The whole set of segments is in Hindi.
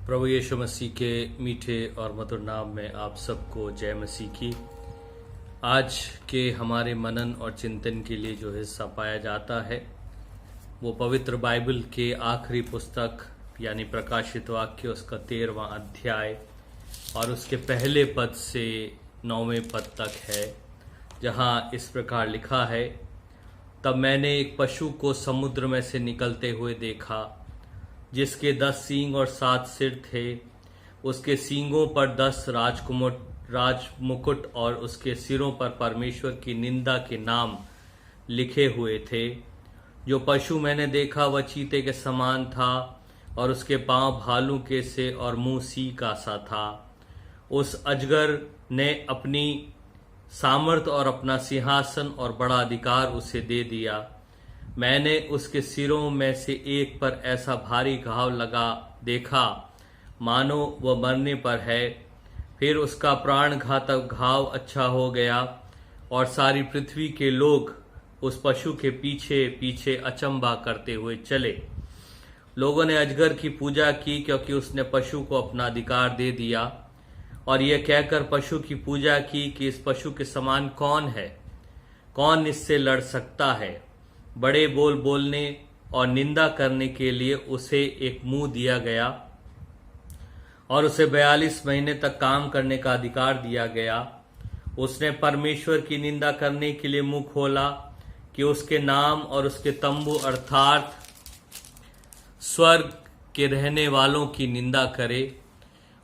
प्रभु यीशु मसीह के मीठे और मधुर नाम में आप सबको जय मसीह की। आज के हमारे मनन और चिंतन के लिए जो हिस्सा पाया जाता है वो पवित्र बाइबल के आखिरी पुस्तक यानी प्रकाशित वाक्य उसका 13वां अध्याय और उसके पहले पद से 9वें पद तक है, जहाँ इस प्रकार लिखा है। तब मैंने एक पशु को समुद्र में से निकलते हुए देखा, जिसके 10 सींग और 7 सिर थे। उसके सींगों पर 10 राजमुकुट और उसके सिरों पर परमेश्वर की निंदा के नाम लिखे हुए थे। जो पशु मैंने देखा वह चीते के समान था और उसके पांव भालू के से और मुंह सिंह का सा था। उस अजगर ने अपनी सामर्थ और अपना सिंहासन और बड़ा अधिकार उसे दे दिया। मैंने उसके सिरों में से एक पर ऐसा भारी घाव लगा देखा मानो वह मरने पर है। फिर उसका प्राण घातक घाव अच्छा हो गया और सारी पृथ्वी के लोग उस पशु के पीछे पीछे अचंभा करते हुए चले। लोगों ने अजगर की पूजा की, क्योंकि उसने पशु को अपना अधिकार दे दिया, और यह कहकर पशु की पूजा की कि इस पशु के समान कौन है, कौन इससे लड़ सकता है। बड़े बोल बोलने और निंदा करने के लिए उसे एक मुंह दिया गया और उसे 42 महीने तक काम करने का अधिकार दिया गया। उसने परमेश्वर की निंदा करने के लिए मुंह खोला कि उसके नाम और उसके तंबू अर्थात स्वर्ग के रहने वालों की निंदा करे।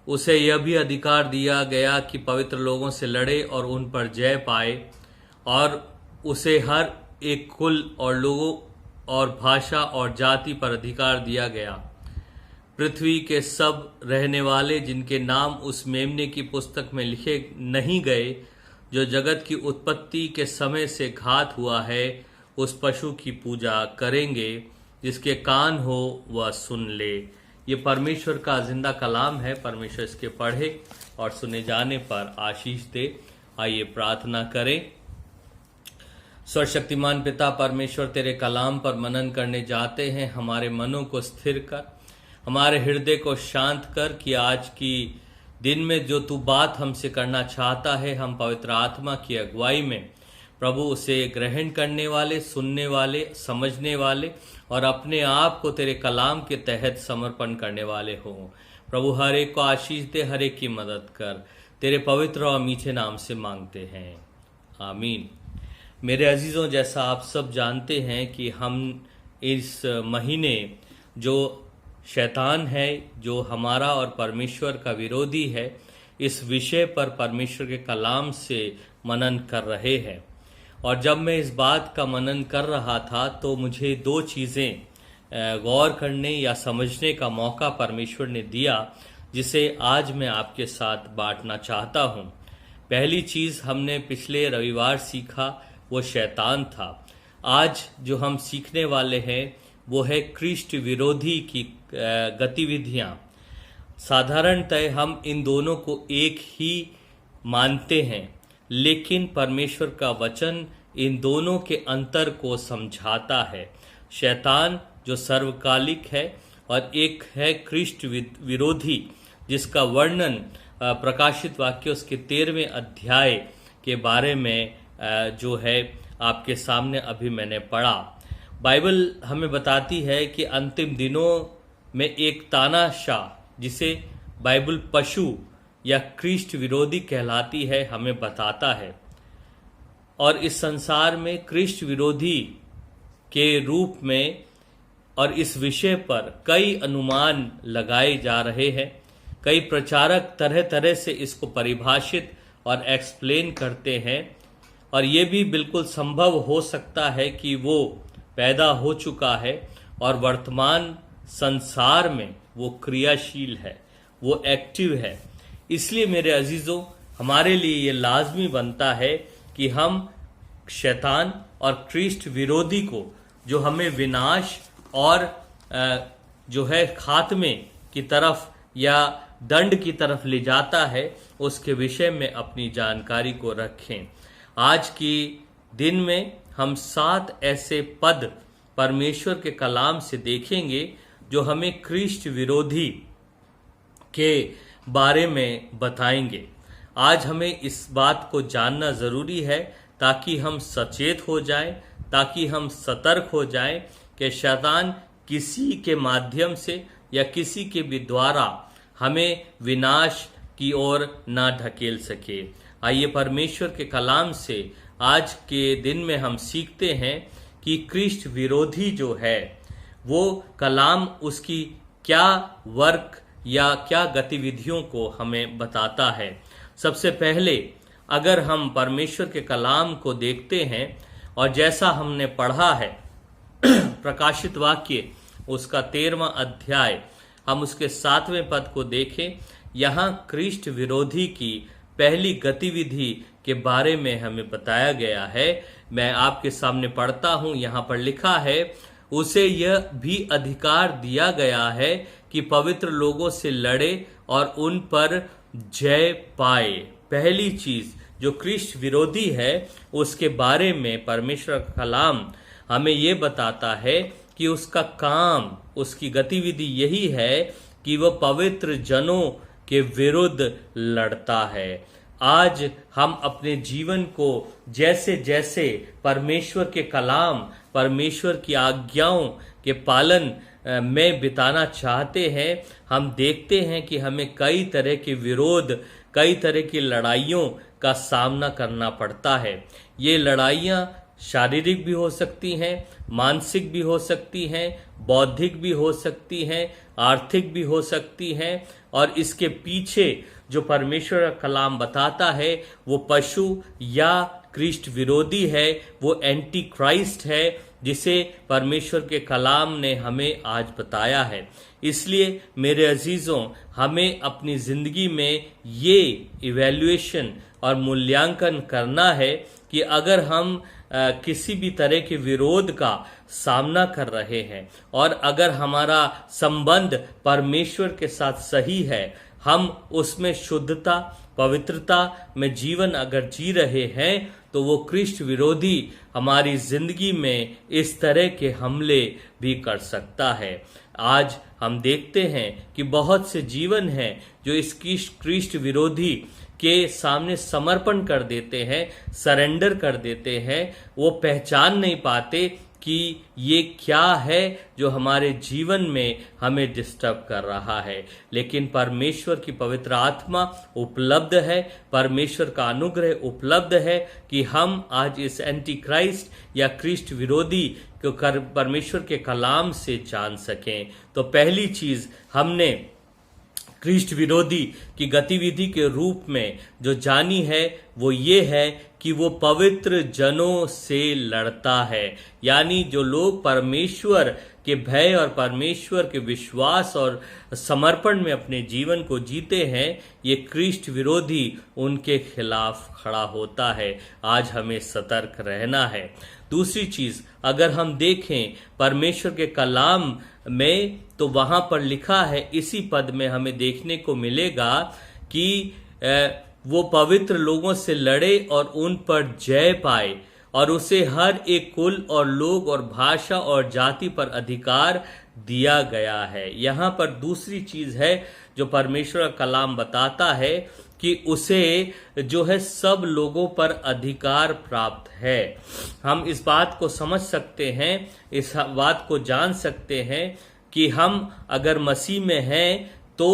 उसे यह भी अधिकार दिया गया कि पवित्र लोगों से लड़े और उन पर जय पाए, और उसे हर एक कुल और लोगों और भाषा और जाति पर अधिकार दिया गया। पृथ्वी के सब रहने वाले जिनके नाम उस मेमने की पुस्तक में लिखे नहीं गए, जो जगत की उत्पत्ति के समय से घात हुआ है, उस पशु की पूजा करेंगे। जिसके कान हो वह सुन ले। ये परमेश्वर का जिंदा कलाम है। परमेश्वर इसके पढ़े और सुने जाने पर आशीष दे। आइए प्रार्थना करें। सर्वशक्तिमान पिता परमेश्वर, तेरे कलाम पर मनन करने जाते हैं। हमारे मनों को स्थिर कर, हमारे हृदय को शांत कर कि आज की दिन में जो तू बात हमसे करना चाहता है, हम पवित्र आत्मा की अगुवाई में प्रभु उसे ग्रहण करने वाले, सुनने वाले, समझने वाले और अपने आप को तेरे कलाम के तहत समर्पण करने वाले हों। प्रभु हर एक को आशीष दे, हर एक की मदद कर। तेरे पवित्र और मीठे नाम से मांगते हैं, आमीन। मेरे अजीजों, जैसा आप सब जानते हैं कि हम इस महीने जो शैतान है, जो हमारा और परमेश्वर का विरोधी है, इस विषय पर परमेश्वर के कलाम से मनन कर रहे हैं। और जब मैं इस बात का मनन कर रहा था तो मुझे 2 चीज़ें गौर करने या समझने का मौका परमेश्वर ने दिया, जिसे आज मैं आपके साथ बांटना चाहता हूँ। पहली चीज़ हमने पिछले रविवार सीखा, वो शैतान था। आज जो हम सीखने वाले हैं वो है ख्रीष्ट विरोधी की गतिविधियाँ। साधारणतः हम इन दोनों को एक ही मानते हैं, लेकिन परमेश्वर का वचन इन दोनों के अंतर को समझाता है। शैतान जो सर्वकालिक है और एक है ख्रीष्ट विरोधी, जिसका वर्णन प्रकाशित वाक्य उसके 13वें अध्याय के बारे में जो है आपके सामने अभी मैंने पढ़ा। बाइबल हमें बताती है कि अंतिम दिनों में एक तानाशाह, जिसे बाइबल पशु या ख्रीष्ट विरोधी कहलाती है, हमें बताता है। और इस संसार में ख्रीष्ट विरोधी के रूप में और इस विषय पर कई अनुमान लगाए जा रहे हैं। कई प्रचारक तरह तरह से इसको परिभाषित और एक्सप्लेन करते हैं, और ये भी बिल्कुल संभव हो सकता है कि वो पैदा हो चुका है और वर्तमान संसार में वो क्रियाशील है, वो एक्टिव है। इसलिए मेरे अजीजों, हमारे लिए ये लाजमी बनता है कि हम शैतान और ख्रीष्ट विरोधी को, जो हमें विनाश और जो है खात्मे की तरफ या दंड की तरफ ले जाता है, उसके विषय में अपनी जानकारी को रखें। आज की दिन में हम 7 ऐसे पद परमेश्वर के कलाम से देखेंगे जो हमें ख्रीष्ट विरोधी के बारे में बताएंगे। आज हमें इस बात को जानना ज़रूरी है ताकि हम सचेत हो जाएं, ताकि हम सतर्क हो जाएं कि शैतान किसी के माध्यम से या किसी के भी द्वारा हमें विनाश की ओर ना ढकेल सके। आइए परमेश्वर के कलाम से आज के दिन में हम सीखते हैं कि ख्रीष्ट विरोधी जो है वो कलाम उसकी क्या वर्क या क्या गतिविधियों को हमें बताता है। सबसे पहले अगर हम परमेश्वर के कलाम को देखते हैं और जैसा हमने पढ़ा है प्रकाशित वाक्य उसका 13वां अध्याय हम उसके 7वें पद को देखें, यहाँ ख्रीष्ट विरोधी की पहली गतिविधि के बारे में हमें बताया गया है। मैं आपके सामने पढ़ता हूं। यहाँ पर लिखा है, उसे यह भी अधिकार दिया गया है कि पवित्र लोगों से लड़े और उन पर जय पाए। पहली चीज जो ख्रीष्ट विरोधी है उसके बारे में परमेश्वर का कलाम हमें ये बताता है कि उसका काम, उसकी गतिविधि यही है कि वह पवित्र जनों के विरुद्ध लड़ता है। आज हम अपने जीवन को जैसे जैसे परमेश्वर के कलाम, परमेश्वर की आज्ञाओं के पालन में बिताना चाहते हैं, हम देखते हैं कि हमें कई तरह के विरोध, कई तरह की लड़ाइयों का सामना करना पड़ता है। ये लड़ाइयाँ शारीरिक भी हो सकती हैं, मानसिक भी हो सकती हैं, बौद्धिक भी हो सकती हैं, आर्थिक भी हो सकती हैं, और इसके पीछे जो परमेश्वर का कलाम बताता है वो पशु या ख्रीष्ट विरोधी है, वो एंटी क्राइस्ट है जिसे परमेश्वर के कलाम ने हमें आज बताया है। इसलिए मेरे अजीजों, हमें अपनी जिंदगी में ये इवैल्यूएशन और मूल्यांकन करना है कि अगर हम किसी भी तरह के विरोध का सामना कर रहे हैं और अगर हमारा संबंध परमेश्वर के साथ सही है, हम उसमें शुद्धता, पवित्रता में जीवन अगर जी रहे हैं, तो वो ख्रीष्ट विरोधी हमारी जिंदगी में इस तरह के हमले भी कर सकता है। आज हम देखते हैं कि बहुत से जीवन हैं जो इस ख्रीष्ट विरोधी के सामने समर्पण कर देते हैं, सरेंडर कर देते हैं। वो पहचान नहीं पाते कि ये क्या है जो हमारे जीवन में हमें डिस्टर्ब कर रहा है, लेकिन परमेश्वर की पवित्र आत्मा उपलब्ध है, परमेश्वर का अनुग्रह उपलब्ध है कि हम आज इस एंटी क्राइस्ट या ख्रीष्ट विरोधी को परमेश्वर के कलाम से जान सकें। तो पहली चीज हमने ख्रीष्ट विरोधी की गतिविधि के रूप में जो जानी है वो ये है कि वो पवित्र जनों से लड़ता है। यानी जो लोग परमेश्वर के भय और परमेश्वर के विश्वास और समर्पण में अपने जीवन को जीते हैं, ये ख्रीष्ट विरोधी उनके खिलाफ खड़ा होता है। आज हमें सतर्क रहना है। दूसरी चीज, अगर हम देखें परमेश्वर के कलाम में, तो वहां पर लिखा है, इसी पद में हमें देखने को मिलेगा कि वो पवित्र लोगों से लड़े और उन पर जय पाए, और उसे हर एक कुल और लोग और भाषा और जाति पर अधिकार दिया गया है। यहाँ पर दूसरी चीज है जो परमेश्वर का कलाम बताता है कि उसे जो है सब लोगों पर अधिकार प्राप्त है। हम इस बात को समझ सकते हैं, इस बात को जान सकते हैं कि हम अगर मसीह में हैं तो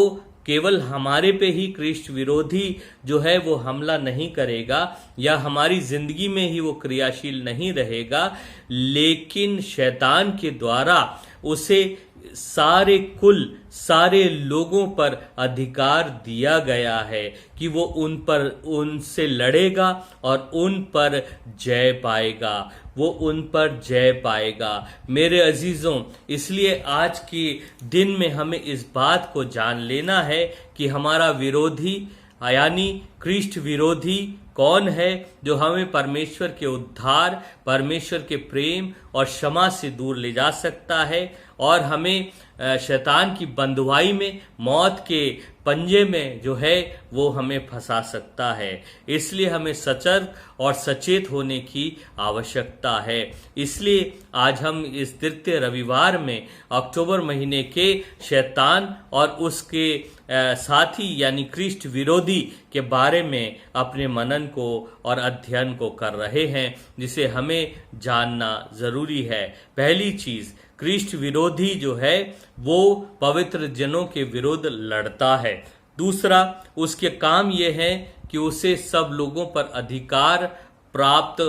केवल हमारे पे ही ख्रीष्ट विरोधी जो है वो हमला नहीं करेगा या हमारी जिंदगी में ही वो क्रियाशील नहीं रहेगा, लेकिन शैतान के द्वारा उसे सारे कुल, सारे लोगों पर अधिकार दिया गया है कि वो उनसे लड़ेगा और उन पर जय पाएगा, वो उन पर जय पाएगा। मेरे अजीजों, इसलिए आज के दिन में हमें इस बात को जान लेना है कि हमारा विरोधी यानी ख्रीष्ट विरोधी कौन है, जो हमें परमेश्वर के उद्धार, परमेश्वर के प्रेम और क्षमा से दूर ले जा सकता है और हमें शैतान की बंधुआई में, मौत के पंजे में जो है वो हमें फंसा सकता है। इसलिए हमें सचेत और सचेत होने की आवश्यकता है। इसलिए आज हम इस तृतीय रविवार में अक्टूबर महीने के शैतान और उसके साथी यानी ख्रीष्ट विरोधी के बारे में अपने मनन को और अध्ययन को कर रहे हैं, जिसे हमें जानना जरूरी है। पहली चीज, ख्रीष्ट विरोधी जो है वो पवित्र जनों के विरुद्ध लड़ता है। दूसरा, उसके काम ये है कि उसे सब लोगों पर अधिकार प्राप्त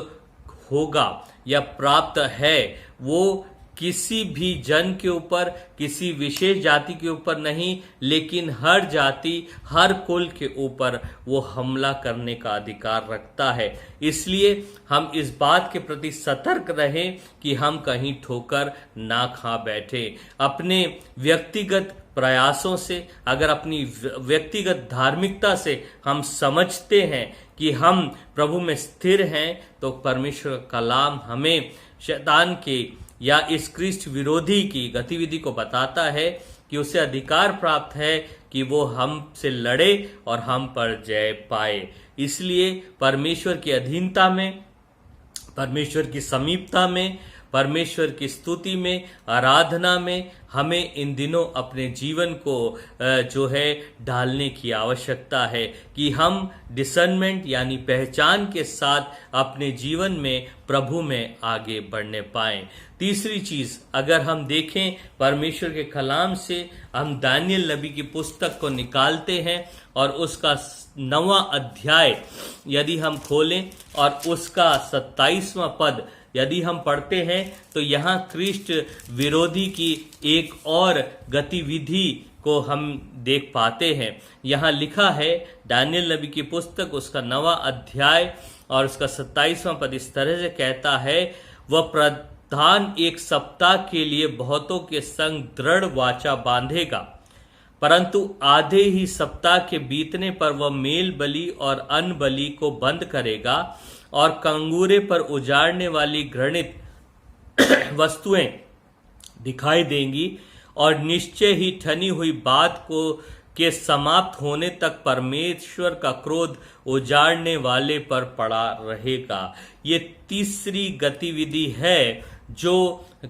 होगा या प्राप्त है। वो किसी भी जन के ऊपर, किसी विशेष जाति के ऊपर नहीं, लेकिन हर जाति, हर कुल के ऊपर वो हमला करने का अधिकार रखता है। इसलिए हम इस बात के प्रति सतर्क रहें कि हम कहीं ठोकर ना खा बैठे। अपने व्यक्तिगत प्रयासों से, अगर अपनी व्यक्तिगत धार्मिकता से हम समझते हैं कि हम प्रभु में स्थिर हैं, तो परमेश्वर का कलाम हमें शैतान के या इस ख्रीष्ट विरोधी की गतिविधि को बताता है कि उसे अधिकार प्राप्त है कि वो हमसे लड़े और हम पर जय पाए। इसलिए परमेश्वर की अधीनता में, परमेश्वर की समीपता में, परमेश्वर की स्तुति में, आराधना में हमें इन दिनों अपने जीवन को जो है ढालने की आवश्यकता है कि हम डिसर्नमेंट यानी पहचान के साथ अपने जीवन में प्रभु में आगे बढ़ने पाएं। तीसरी चीज, अगर हम देखें परमेश्वर के कलाम से, हम दानियल नबी की पुस्तक को निकालते हैं और उसका 9वां अध्याय यदि हम खोलें और उसका 27वां पद यदि हम पढ़ते हैं, तो यहाँ ख्रीष्ट विरोधी की एक और गतिविधि को हम देख पाते हैं। यहाँ लिखा है दानियल नबी की पुस्तक उसका 9वां अध्याय और उसका 27वां पद इस तरह से कहता है, वह प्रधान एक सप्ताह के लिए बहुतों के संग दृढ़ वाचा बांधेगा, परंतु आधे ही सप्ताह के बीतने पर वह मेल बलि और अन्न बलि को बंद करेगा और कंगूरे पर उजाड़ने वाली घृणित वस्तुएं दिखाई देंगी और निश्चय ही ठनी हुई बात को के समाप्त होने तक परमेश्वर का क्रोध उजाड़ने वाले पर पड़ा रहेगा। ये तीसरी गतिविधि है जो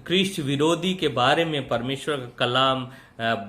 ख्रीष्ट विरोधी के बारे में परमेश्वर का कलाम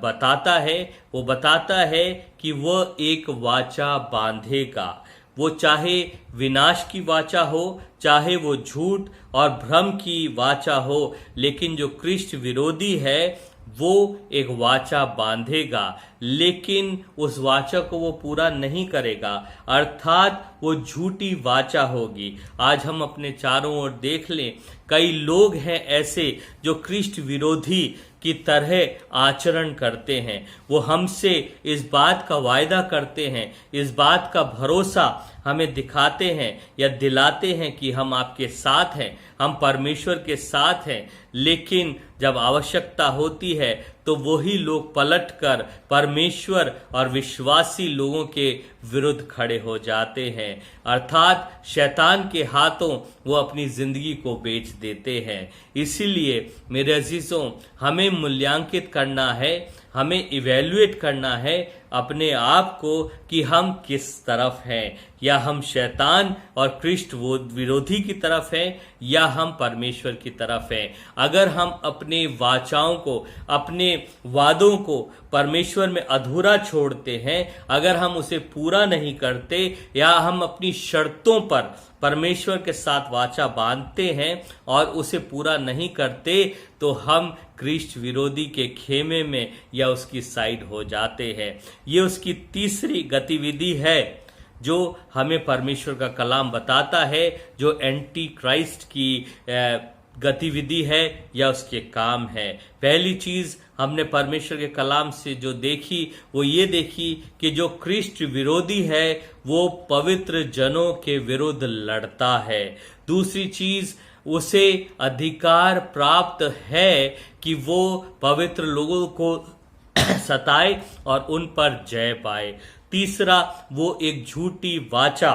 बताता है। वो बताता है कि वह एक वाचा बांधेगा। वो चाहे विनाश की वाचा हो, चाहे वो झूठ और भ्रम की वाचा हो, लेकिन जो ख्रीष्ट विरोधी है वो एक वाचा बांधेगा, लेकिन उस वाचा को वो पूरा नहीं करेगा, अर्थात वो झूठी वाचा होगी। आज हम अपने चारों ओर देख लें, कई लोग हैं ऐसे जो ख्रीष्ट विरोधी की तरह आचरण करते हैं। वो हमसे इस बात का वायदा करते हैं, इस बात का भरोसा हमें दिखाते हैं या दिलाते हैं कि हम आपके साथ हैं, हम परमेश्वर के साथ हैं, लेकिन जब आवश्यकता होती है तो वही लोग पलटकर परमेश्वर और विश्वासी लोगों के विरुद्ध खड़े हो जाते हैं, अर्थात शैतान के हाथों वो अपनी जिंदगी को बेच देते हैं। इसीलिए मेरे अजीजों, हमें मूल्यांकित करना है, हमें इवैल्यूएट करना है अपने आप को कि हम किस तरफ हैं, या हम शैतान और ख्रीष्ट विरोधी की तरफ हैं या हम परमेश्वर की तरफ हैं। अगर हम अपने वाचाओं को, अपने वादों को परमेश्वर में अधूरा छोड़ते हैं, अगर हम उसे पूरा नहीं करते या हम अपनी शर्तों पर परमेश्वर के साथ वाचा बांधते हैं और उसे पूरा नहीं करते, तो हम ख्रीष्ट विरोधी के खेमे में या उसकी साइड हो जाते हैं। ये उसकी तीसरी गतिविधि है जो हमें परमेश्वर का कलाम बताता है, जो एंटी क्राइस्ट की गतिविधि है या उसके काम है। पहली चीज हमने परमेश्वर के कलाम से जो देखी वो ये देखी कि जो ख्रीष्ट विरोधी है वो पवित्र जनों के विरुद्ध लड़ता है। दूसरी चीज, उसे अधिकार प्राप्त है कि वो पवित्र लोगों को सताए और उन पर जय पाए। तीसरा, वो एक झूठी वाचा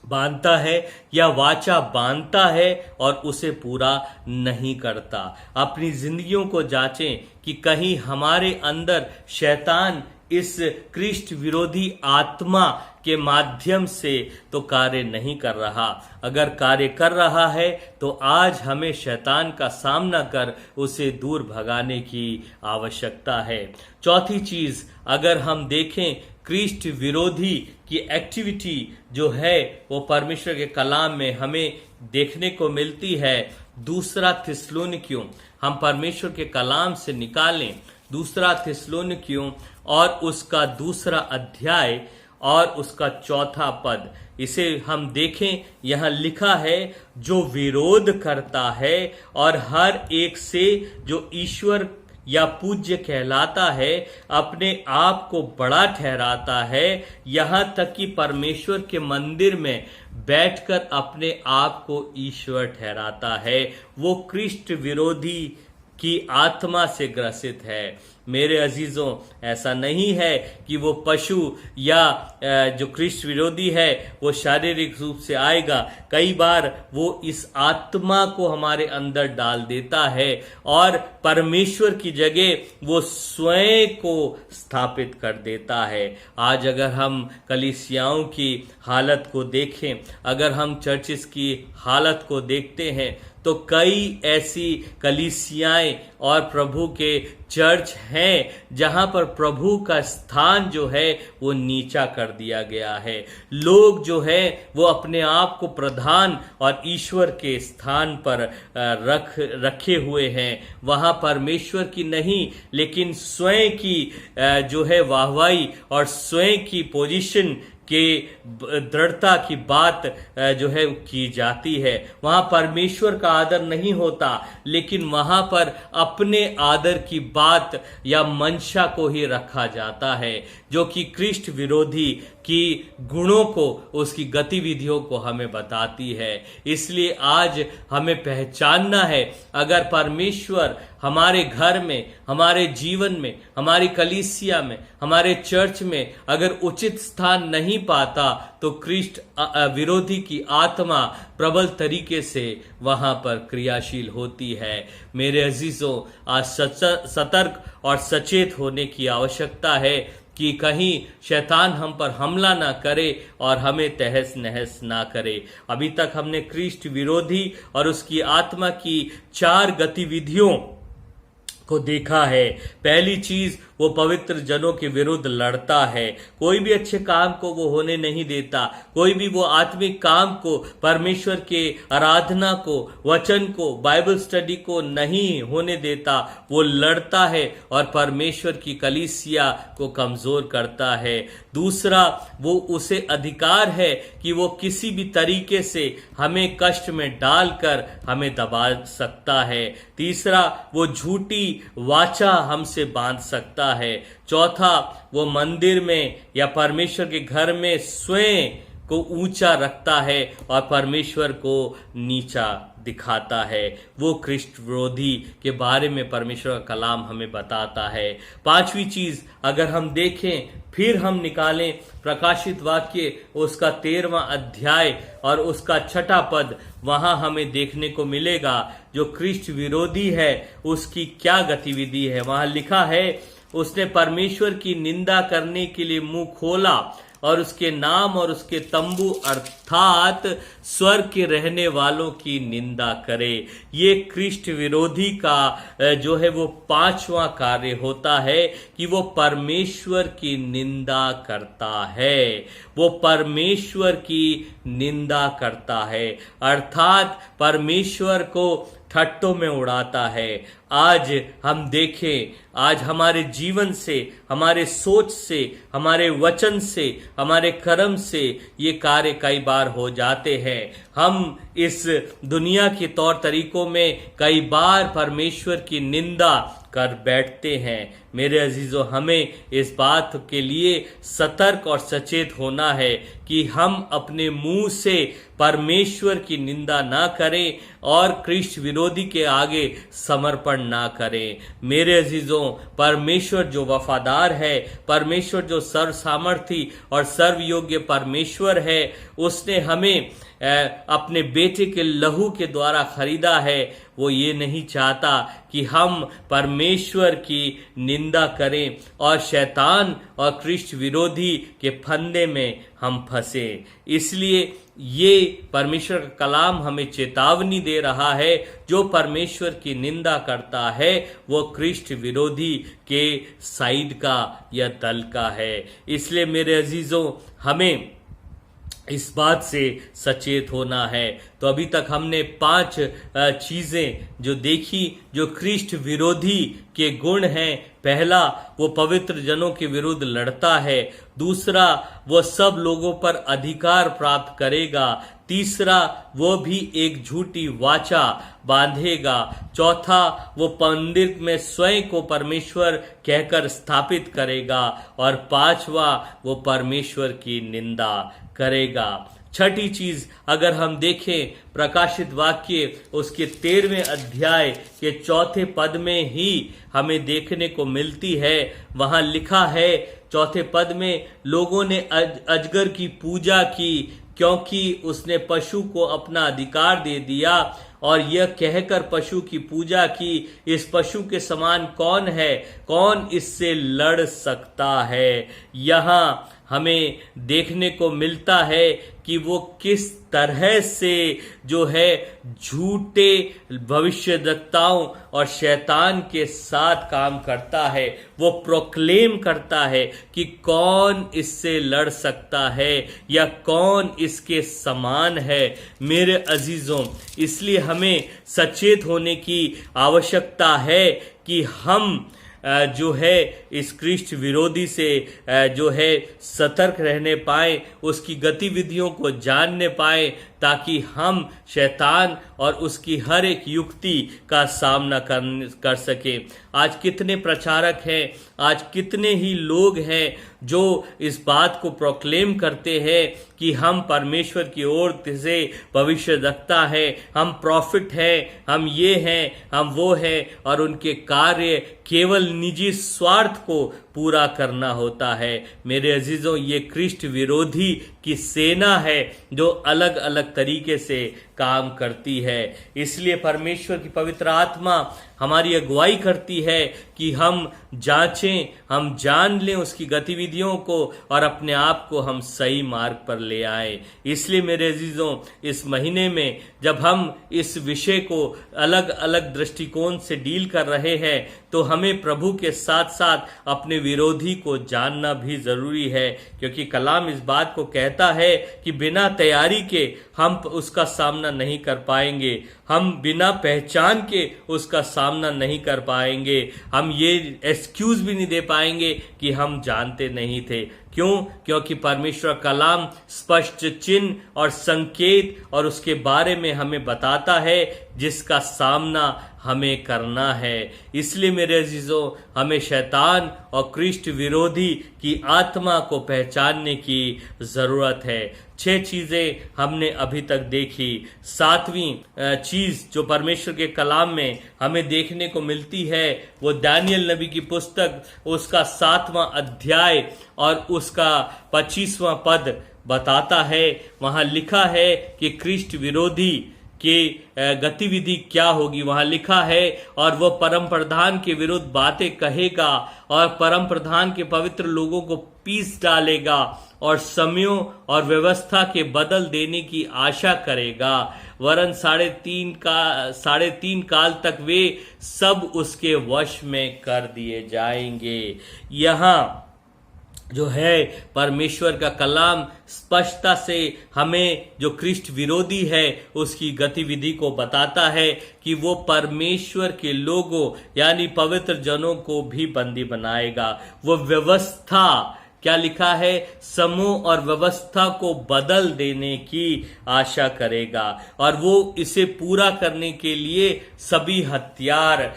बांधता है या वाचा बांधता है और उसे पूरा नहीं करता। अपनी जिंदगियों को जांचें कि कहीं हमारे अंदर शैतान इस क्रिस्ट विरोधी आत्मा के माध्यम से तो कार्य नहीं कर रहा। अगर कार्य कर रहा है तो आज हमें शैतान का सामना कर उसे दूर भगाने की आवश्यकता है। चौथी चीज, अगर हम देखें क्रिस्ट विरोधी की एक्टिविटी जो है वो परमेश्वर के कलाम में हमें देखने को मिलती है। दूसरा थिस्सलुनीकियों, हम परमेश्वर के कलाम से निकालें दूसरा थिस्सलुनीकियों और उसका 2 अध्याय और उसका 4 पद। इसे हम देखें, यहां लिखा है, जो विरोध करता है और हर एक से जो ईश्वर या पूज्य कहलाता है अपने आप को बड़ा ठहराता है, यहां तक कि परमेश्वर के मंदिर में बैठकर अपने आप को ईश्वर ठहराता है, वो क्रिस्ट विरोधी की आत्मा से ग्रसित है। मेरे अजीजों, ऐसा नहीं है कि वो पशु या जो क्रिस्ट विरोधी है वो शारीरिक रूप से आएगा। कई बार वो इस आत्मा को हमारे अंदर डाल देता है और परमेश्वर की जगह वो स्वयं को स्थापित कर देता है। आज अगर हम कलीसियाओं की हालत को देखें, अगर हम चर्चिस की हालत को देखते हैं, तो कई ऐसी कलीसियाएं और प्रभु के चर्च हैं जहां पर प्रभु का स्थान जो है वो नीचा कर दिया गया है। लोग जो है वो अपने आप को प्रधान और ईश्वर के स्थान पर रखे हुए हैं। वहां परमेश्वर की नहीं लेकिन स्वयं की जो है वाहवाही और स्वयं की पोजीशन के दृढ़ता की बात जो है की जाती है। वहां परमेश्वर का आदर नहीं होता, लेकिन वहां पर अपने आदर की बात या मंशा को ही रखा जाता है, जो कि क्रिस्ट विरोधी की गुणों को, उसकी गतिविधियों को हमें बताती है। इसलिए आज हमें पहचानना है, अगर परमेश्वर हमारे घर में, हमारे जीवन में, हमारी कलीसिया में, हमारे चर्च में अगर उचित स्थान नहीं पाता, तो क्रिस्ट विरोधी की आत्मा प्रबल तरीके से वहां पर क्रियाशील होती है। मेरे अजीजों, आज सतर्क और सचेत होने की आवश्यकता है कि कहीं शैतान हम पर हमला ना करे और हमें तहस नहस ना करे। अभी तक हमने क्रिस्ट विरोधी और उसकी आत्मा की 4 गतिविधियों को देखा है। पहली चीज, वो पवित्र जनों के विरुद्ध लड़ता है। कोई भी अच्छे काम को वो होने नहीं देता, कोई भी वो आत्मिक काम को, परमेश्वर के आराधना को, वचन को, बाइबल स्टडी को नहीं होने देता। वो लड़ता है और परमेश्वर की कलीसिया को कमजोर करता है। दूसरा, वो उसे अधिकार है कि वो किसी भी तरीके से हमें कष्ट में डालकर हमें दबा सकता है। तीसरा, वो झूठी वाचा हमसे बांध सकता है। चौथा, वो मंदिर में या परमेश्वर के घर में स्वयं को ऊंचा रखता है और परमेश्वर को नीचा दिखाता है। वो क्रिस्ट विरोधी के बारे में परमेश्वर का कलाम हमें बताता है। 5वीं चीज, अगर हम देखें, फिर हम निकालें प्रकाशित वाक्य उसका 13वां अध्याय और उसका 6 पद, वहां हमें देखने को मिलेगा जो क्रिस्ट विरोधी है उसकी क्या गतिविधि है। वहां लिखा है, उसने परमेश्वर की निंदा करने के लिए मुंह खोला और उसके नाम और उसके तंबू अर्थात स्वर्ग के रहने वालों की निंदा करे। ये क्रिस्ट विरोधी का जो है वो 5वां कार्य होता है कि वो परमेश्वर की निंदा करता है। वो परमेश्वर की निंदा करता है, अर्थात परमेश्वर को ठट्टों में उड़ाता है। आज हम देखें, आज हमारे जीवन से, हमारे सोच से, हमारे वचन से, हमारे कर्म से ये कार्य कई बार हो जाते हैं। हम इस दुनिया के तौर तरीकों में कई बार परमेश्वर की निंदा कर बैठते हैं। मेरे अजीजों, हमें इस बात के लिए सतर्क और सचेत होना है कि हम अपने मुंह से परमेश्वर की निंदा ना करें और कृष्ण विरोधी के आगे समर्पण ना करें। मेरे अजीजों, परमेश्वर जो वफादार है, परमेश्वर जो सर्व सामर्थी और सर्वयोग्य परमेश्वर है, उसने हमें अपने बेटे के लहू के द्वारा खरीदा है। वो ये नहीं चाहता कि हम परमेश्वर की निंदा करें और शैतान और कृष्ण विरोधी के फंदे में हम फंसे। इसलिए ये परमेश्वर का कलाम हमें चेतावनी दे रहा है, जो परमेश्वर की निंदा करता है वो कृष्ण विरोधी के साइड का या दल का है। इसलिए मेरे अजीजों, हमें इस बात से सचेत होना है। तो अभी तक हमने 5 चीजें जो देखी जो कृष्ण विरोधी के गुण हैं। पहला, वो पवित्र जनों के विरुद्ध लड़ता है। दूसरा, वो सब लोगों पर अधिकार प्राप्त करेगा। तीसरा, वो भी एक झूठी वाचा बांधेगा। चौथा, वो मंदिर में स्वयं को परमेश्वर कहकर स्थापित करेगा। और पांचवा, वो परमेश्वर की निंदा करेगा। छठी चीज अगर हम देखें, प्रकाशित वाक्य उसके 13वें अध्याय के 4 पद में ही हमें देखने को मिलती है। वहां लिखा है 4 पद में, लोगों ने अजगर की पूजा की क्योंकि उसने पशु को अपना अधिकार दे दिया और यह कहकर पशु की पूजा की, इस पशु के समान कौन है, कौन इससे लड़ सकता है। यहाँ हमें देखने को मिलता है कि वो किस तरह से जो है झूठे भविष्यद्वक्ताओं और शैतान के साथ काम करता है। वो प्रोक्लेम करता है कि कौन इससे लड़ सकता है या कौन इसके समान है। मेरे अजीजों, इसलिए हमें सचेत होने की आवश्यकता है कि हम जो है इस कृष्ण विरोधी से जो है सतर्क रहने पाए, उसकी गतिविधियों को जानने पाए, ताकि हम शैतान और उसकी हर एक युक्ति का सामना कर सके। आज कितने प्रचारक हैं, आज कितने ही लोग हैं जो इस बात को प्रोक्लेम करते हैं कि हम परमेश्वर की ओर से भविष्यद्वक्ता है, हम प्रॉफिट हैं, हम ये हैं, हम वो हैं, और उनके कार्य केवल निजी स्वार्थ को पूरा करना होता है। मेरे अजीजों, ये कृष्ण विरोधी की सेना है जो अलग अलग तरीके से काम करती है। इसलिए परमेश्वर की पवित्र आत्मा हमारी अगुवाई करती है कि हम जांचें, हम जान लें उसकी गतिविधियों को और अपने आप को हम सही मार्ग पर ले आए। इसलिए मेरे अजीजों, इस महीने में जब हम इस विषय को अलग अलग दृष्टिकोण से डील कर रहे हैं, तो हमें प्रभु के साथ साथ अपने विरोधी को जानना भी जरूरी है, क्योंकि कलाम इस बात को कहता है कि बिना तैयारी के हम उसका सामना नहीं कर पाएंगे, हम बिना पहचान के उसका सामना नहीं कर पाएंगे, हम ये एक्सक्यूज भी नहीं दे पाएंगे कि हम जानते नहीं थे। क्यों? क्योंकि परमेश्वर कलाम स्पष्ट चिन्ह और संकेत और उसके बारे में हमें बताता है जिसका सामना हमें करना है। इसलिए मेरे अजीजों, हमें शैतान और कृष्ण विरोधी की आत्मा को पहचानने की जरूरत है। 6 चीजें हमने अभी तक देखी। 7वीं चीज जो परमेश्वर के कलाम में हमें देखने को मिलती है, वो दानियल नबी की पुस्तक उसका 7वां अध्याय और उसका 25वां पद बताता है। वहां लिखा है कि कृष्ण विरोधी की गतिविधि क्या होगी। वहां लिखा है, और वह परम प्रधान के विरुद्ध बातें कहेगा और परम प्रधान के पवित्र लोगों को पीस डालेगा और समयों और व्यवस्था के बदल देने की आशा करेगा, वरन 3.5 काल तक वे सब उसके वश में कर दिए जाएंगे। यहाँ जो है परमेश्वर का कलाम स्पष्टता से हमें जो कृष्ण विरोधी है उसकी गतिविधि को बताता है कि वो परमेश्वर के लोगों यानी पवित्र जनों को भी बंदी बनाएगा। वो व्यवस्था क्या लिखा है, समूह और व्यवस्था को बदल देने की आशा करेगा और वो इसे पूरा करने के लिए सभी हथियार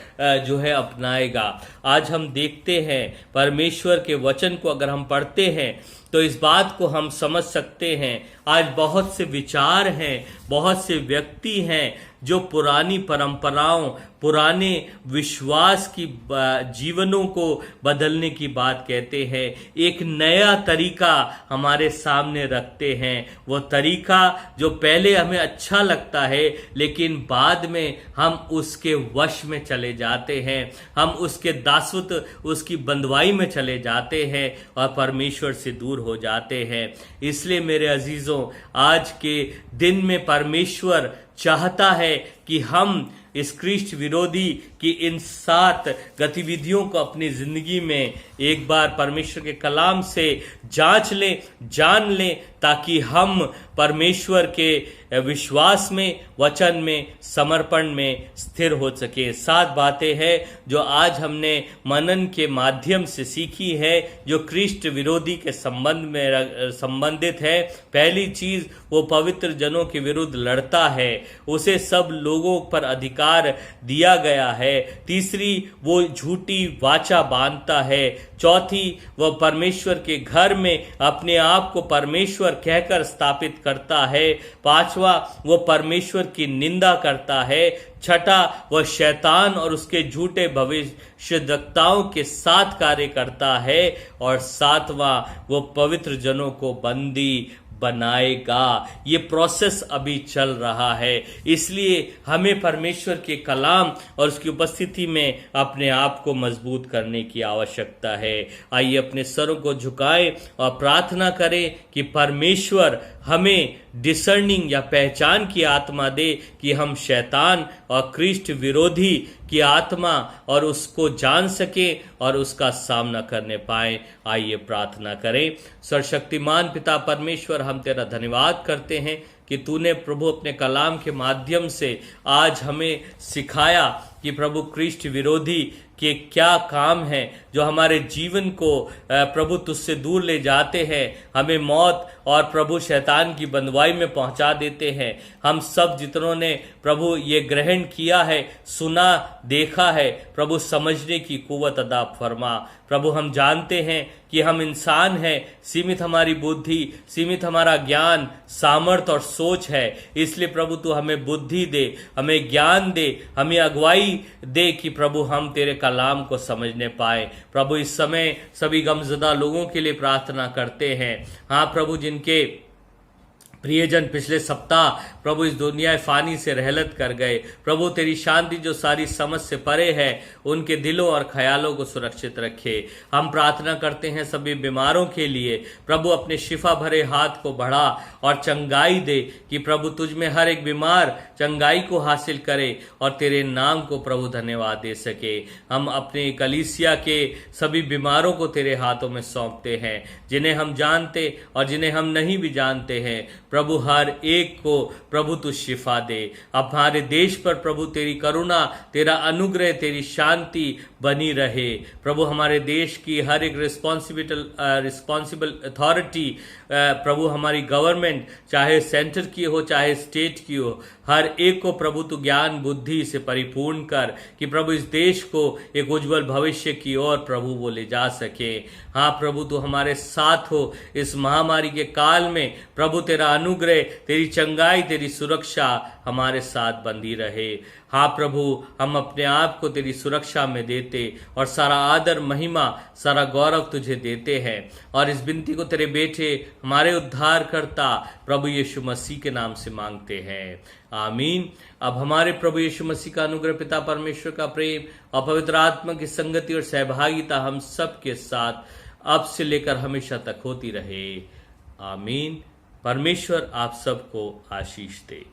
जो है अपनाएगा। आज हम देखते हैं परमेश्वर के वचन को अगर हम पढ़ते हैं तो इस बात को हम समझ सकते हैं। आज बहुत से विचार हैं, बहुत से व्यक्ति हैं जो पुरानी परंपराओं, पुराने विश्वास की जीवनों को बदलने की बात कहते हैं, एक नया तरीका हमारे सामने रखते हैं। वो तरीका जो पहले हमें अच्छा लगता है लेकिन बाद में हम उसके वश में चले जाते हैं, हम उसके दासत्व, उसकी बंधुआई में चले जाते हैं और परमेश्वर से दूर हो जाते हैं। इसलिए मेरे अजीजों, आज के दिन में परमेश्वर चाहता है कि हम इस ख्रीष्ट विरोधी की इन 7 गतिविधियों को अपनी जिंदगी में एक बार परमेश्वर के कलाम से जांच लें, जान लें, ताकि हम परमेश्वर के विश्वास में, वचन में, समर्पण में स्थिर हो सके। 7 बातें हैं जो आज हमने मनन के माध्यम से सीखी है, जो ख्रीष्ट विरोधी के संबंध में संबंधित है। पहली चीज, वो पवित्र जनों के विरुद्ध लड़ता है, उसे सब लोगों पर अधिकार दिया गया है। तीसरी, वो झूठी वाचा बांधता है। चौथी, वह परमेश्वर के घर में अपने आप को परमेश्वर कहकर स्थापित करता है। पांचवा, वो परमेश्वर की निंदा करता है। छठा, वह शैतान और उसके झूठे भविष्यद्वक्ताओं के साथ कार्य करता है। और सातवां, वो पवित्र जनों को बंदी बनाएगा। ये प्रोसेस अभी चल रहा है, इसलिए हमें परमेश्वर के कलाम और उसकी उपस्थिति में अपने आप को मजबूत करने की आवश्यकता है। आइए अपने सरों को झुकाएं और प्रार्थना करें कि परमेश्वर हमें डिसर्निंग या पहचान की आत्मा दे कि हम शैतान और ख्रीष्ट विरोधी की आत्मा और उसको जान सके और उसका सामना करने पाए। आइए प्रार्थना करें। सर्वशक्तिमान पिता परमेश्वर, हम तेरा धन्यवाद करते हैं कि तूने प्रभु अपने कलाम के माध्यम से आज हमें सिखाया कि प्रभु ख्रीष्ट विरोधी के क्या काम हैं जो हमारे जीवन को प्रभु तुझसे दूर ले जाते हैं, हमें मौत और प्रभु शैतान की बंधुआई में पहुंचा देते हैं। हम सब जितनों ने प्रभु ये ग्रहण किया है, सुना, देखा है, प्रभु समझने की कुव्वत अता फरमा। प्रभु हम जानते हैं कि हम इंसान हैं, सीमित हमारी बुद्धि, सीमित हमारा ज्ञान, सामर्थ और सोच है। इसलिए प्रभु तू हमें बुद्धि दे, हमें ज्ञान दे, हमें अगुवाई दे कि प्रभु हम तेरे कलाम को समझने पाए। प्रभु इस समय सभी गमज़दा लोगों के लिए प्रार्थना करते हैं। हाँ प्रभु, जिनके प्रियजन पिछले सप्ताह प्रभु इस दुनिया फानी से रहलत कर गए, प्रभु तेरी शांति जो सारी समझ से परे है उनके दिलों और ख्यालों को सुरक्षित रखे। हम प्रार्थना करते हैं सभी बीमारों के लिए, प्रभु अपने शिफा भरे हाथ को बढ़ा और चंगाई दे कि प्रभु तुझ में हर एक बीमार चंगाई को हासिल करे और तेरे नाम को प्रभु धन्यवाद दे सके। हम अपने कलीसिया के सभी बीमारों को तेरे हाथों में सौंपते हैं, जिन्हें हम जानते और जिन्हें हम नहीं भी जानते हैं। प्रभु हर एक को प्रभु तू शिफा दे। अब हमारे देश पर प्रभु तेरी करुणा, तेरा अनुग्रह, तेरी शांति बनी रहे। प्रभु हमारे देश की हर एक रिस्पॉन्सिबल अथॉरिटी, प्रभु हमारी गवर्नमेंट, चाहे सेंटर की हो चाहे स्टेट की हो, हर एक को प्रभु तू ज्ञान बुद्धि से परिपूर्ण कर कि प्रभु इस देश को एक उज्जवल भविष्य की ओर प्रभु वो ले जा सके। हाँ प्रभु तू हमारे साथ हो इस महामारी के काल में। प्रभु तेरा अनुग्रह, तेरी चंगाई, तेरी सुरक्षा हमारे साथ बंधी रहे। हाँ प्रभु, हम अपने आप को तेरी सुरक्षा में देते और सारा आदर, महिमा, सारा गौरव तुझे देते हैं और इस विनती को तेरे बेटे हमारे उद्धारकर्ता प्रभु यीशु मसीह के नाम से मांगते हैं, आमीन। अब हमारे प्रभु यीशु मसीह का अनुग्रह, पिता परमेश्वर का प्रेम और पवित्र आत्मा की संगति और सहभागिता हम सब के साथ अब से लेकर हमेशा तक होती रहे, आमीन। परमेश्वर आप सबको आशीष दे।